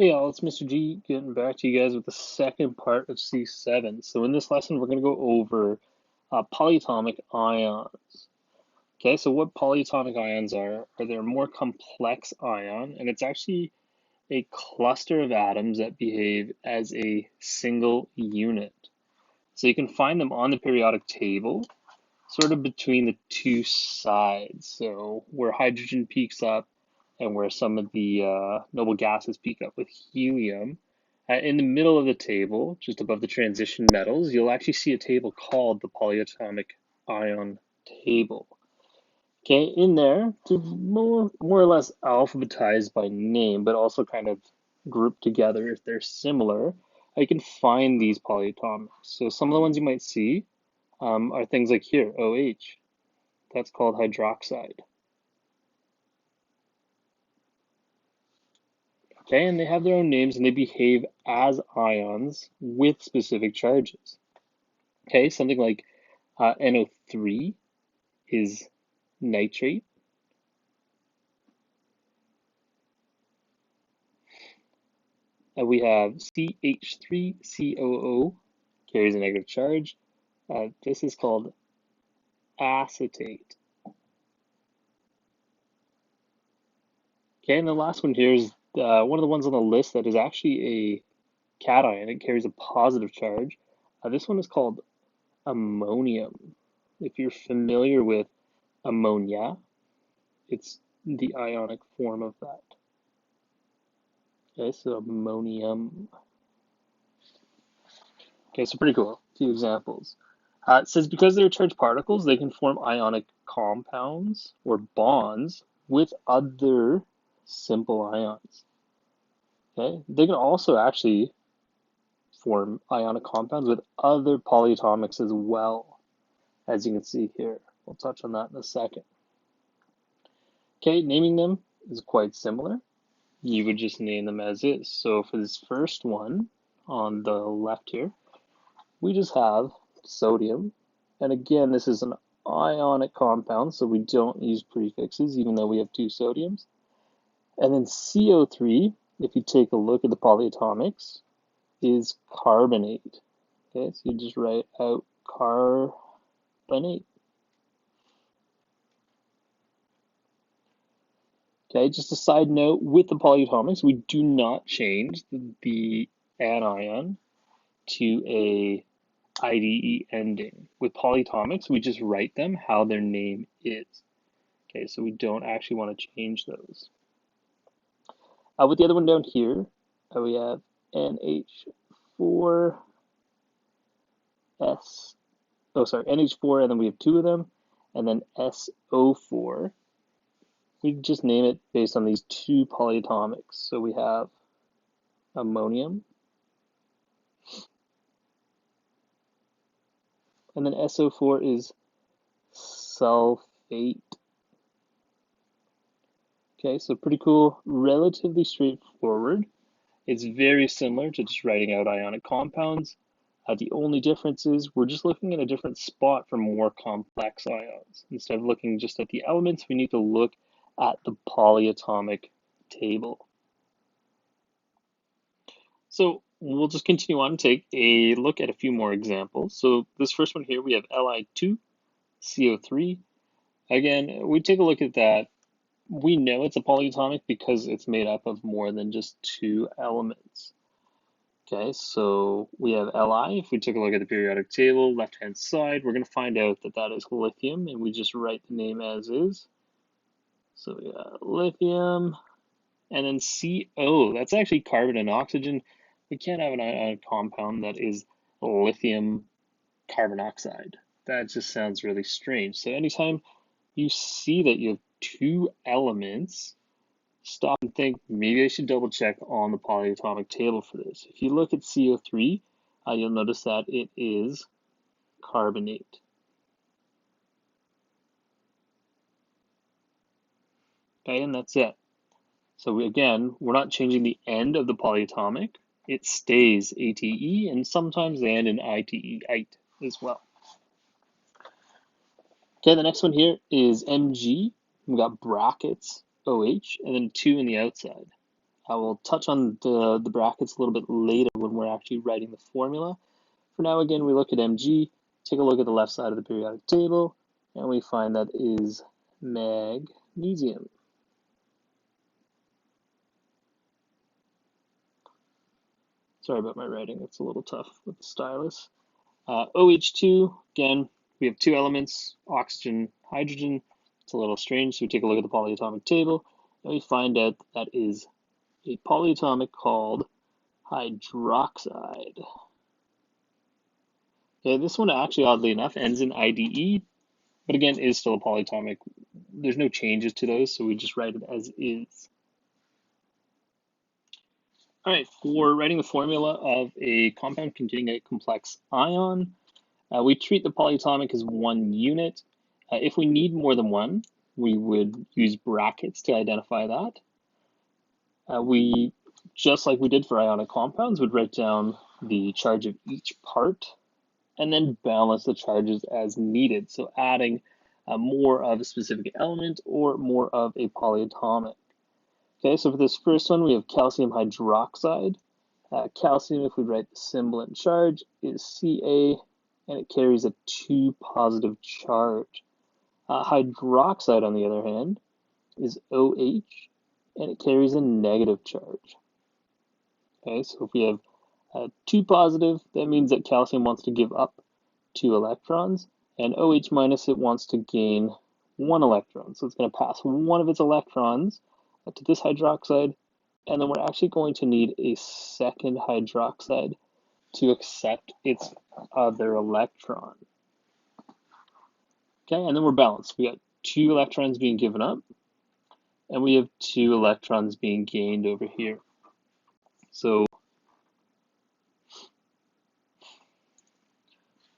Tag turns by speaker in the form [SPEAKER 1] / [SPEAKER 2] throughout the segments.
[SPEAKER 1] Hey y'all, it's Mr. G getting back to you guys with the second part of C7. So in this lesson, we're going to go over polyatomic ions. Okay, so what polyatomic ions are they're a more complex ion, and it's actually a cluster of atoms that behave as a single unit. So you can find them on the periodic table, sort of between the two sides. So where hydrogen peaks up and where some of the noble gases peak up with helium. In the middle of the table, just above the transition metals, you'll actually see a table called the polyatomic ion table. Okay, in there, they're more or less alphabetized by name, but also kind of grouped together if they're similar. You can find these polyatomics. So some of the ones you might see are things like here, OH. That's called hydroxide. Okay, and they have their own names and they behave as ions with specific charges. Okay, something like NO3 is nitrate. We have CH3COO, carries a negative charge. This is called acetate. Okay, and the last one here is one of the ones on the list that is actually a cation. It carries a positive charge. This one is called ammonium. If you're familiar with ammonia, it's the ionic form of that. Okay, so ammonium. Okay, so pretty cool. A few examples. It says because they're charged particles, they can form ionic compounds or bonds with other simple ions. Okay, they can also actually form ionic compounds with other polyatomics as well, as you can see here. We'll touch on that in a second. Okay, naming them is quite similar. You would just name them as is. So for this first one on the left here, we just have sodium. And again, this is an ionic compound, so we don't use prefixes, even though we have two sodiums. And then CO3, if you take a look at the polyatomics, is carbonate. Okay, so you just write out carbonate. Okay, just a side note, with the polyatomics, we do not change the anion to a IDE ending. With polyatomics, we just write them how their name is. Okay, so we don't actually want to change those. With the other one down here, we have NH4S. NH4, and then we have two of them, and then SO4. We just name it based on these two polyatomics. So we have ammonium, and then SO4 is sulfate. Okay, so pretty cool, relatively straightforward. It's very similar to just writing out ionic compounds. The only difference is we're just looking at a different spot for more complex ions. Instead of looking just at the elements, we need to look at the polyatomic table. So we'll just continue on and take a look at a few more examples. So this first one here, we have Li2CO3. Again, we take a look at that. We know it's a polyatomic because it's made up of more than just two elements. Okay, so we have Li. If we take a look at the periodic table, left-hand side, we're going to find out that that is lithium, and we just write the name as is. So we got lithium, and then CO. That's actually carbon and oxygen. We can't have an ionic compound that is lithium carbon oxide. That just sounds really strange. So anytime you see that you have two elements, stop and think, maybe I should double check on the polyatomic table for this. If you look at CO3, you'll notice that it is carbonate. Okay, and that's it. So again, we're not changing the end of the polyatomic. It stays ATE, and sometimes they end in ITE, ite, as well. Okay, the next one here is Mg. We've got brackets, OH, and then 2 in the outside. I will touch on the brackets a little bit later when we're actually writing the formula. For now, again, we look at Mg, take a look at the left side of the periodic table, and we find that is magnesium. Sorry about my writing, it's a little tough with the stylus. OH2, again, we have two elements, oxygen, hydrogen. It's a little strange, so we take a look at the polyatomic table, and we find out that is a polyatomic called hydroxide. Okay, this one actually, oddly enough, ends in IDE, but again, is still a polyatomic. There's no changes to those, so we just write it as is. All right, for writing the formula of a compound containing a complex ion, we treat the polyatomic as one unit. If we need more than one, we would use brackets to identify that. We, just like we did for ionic compounds, would write down the charge of each part and then balance the charges as needed. So adding more of a specific element or more of a polyatomic. Okay, so for this first one, we have calcium hydroxide. Calcium, if we write the symbol and charge, is Ca, and it carries a 2 positive charge. Hydroxide, on the other hand, is OH, and it carries a negative charge. Okay, so if we have 2 positive, that means that calcium wants to give up 2 electrons, and OH minus, it wants to gain 1 electron. So it's going to pass one of its electrons to this hydroxide, and then we're actually going to need a second hydroxide to accept its other electron. Okay, and then we're balanced. We got 2 electrons being given up, and we have 2 electrons being gained over here. So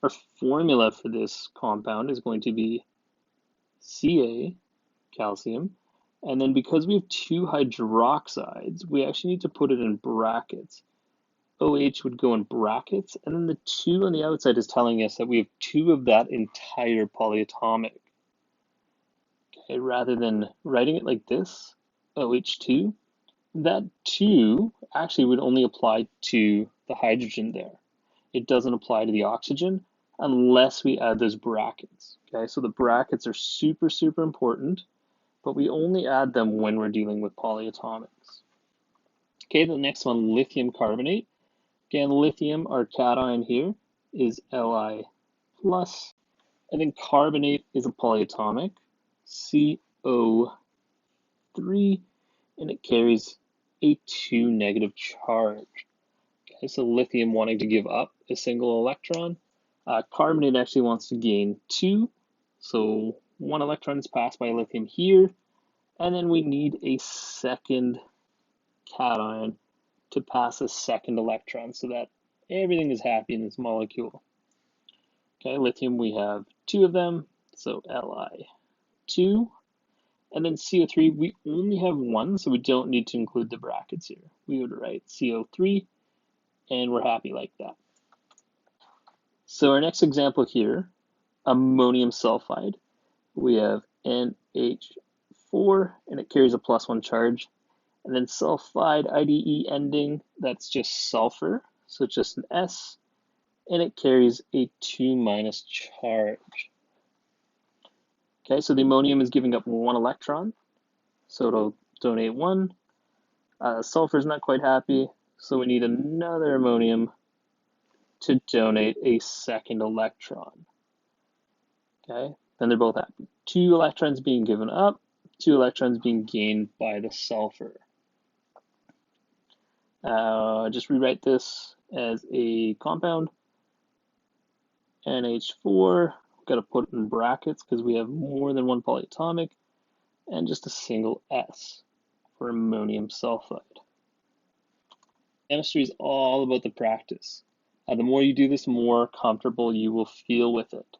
[SPEAKER 1] our formula for this compound is going to be Ca, calcium, and then because we have 2 hydroxides, we actually need to put it in brackets. OH would go in brackets, and then the 2 on the outside is telling us that we have 2 of that entire polyatomic. Okay, rather than writing it like this, OH2, that 2 actually would only apply to the hydrogen there. It doesn't apply to the oxygen unless we add those brackets. Okay, so the brackets are super, super important, but we only add them when we're dealing with polyatomics. Okay, the next one, lithium carbonate. Again, lithium, our cation here, is Li+, and then carbonate is a polyatomic, CO3, and it carries a 2 negative charge. Okay, so lithium wanting to give up a single electron. Carbonate actually wants to gain 2, so 1 electron is passed by lithium here, and then we need a second cation to pass a second electron so that everything is happy in this molecule. Okay, lithium, we have 2 of them, so Li2. And then CO3, we only have 1, so we don't need to include the brackets here. We would write CO3, and we're happy like that. So our next example here, ammonium sulfide. We have NH4, and it carries a +1 charge. And then sulfide, IDE ending, that's just sulfur, so it's just an S, and it carries a 2- charge. Okay, so the ammonium is giving up 1 electron, so it'll donate 1. Sulfur's not quite happy, so we need another ammonium to donate a second electron. Okay, then they're both happy. 2 electrons being given up, 2 electrons being gained by the sulfur. Just rewrite this as a compound. NH4, got to put it in brackets because we have more than 1 polyatomic, and just a single S for ammonium sulfide. Chemistry is all about the practice. The more you do this, the more comfortable you will feel with it.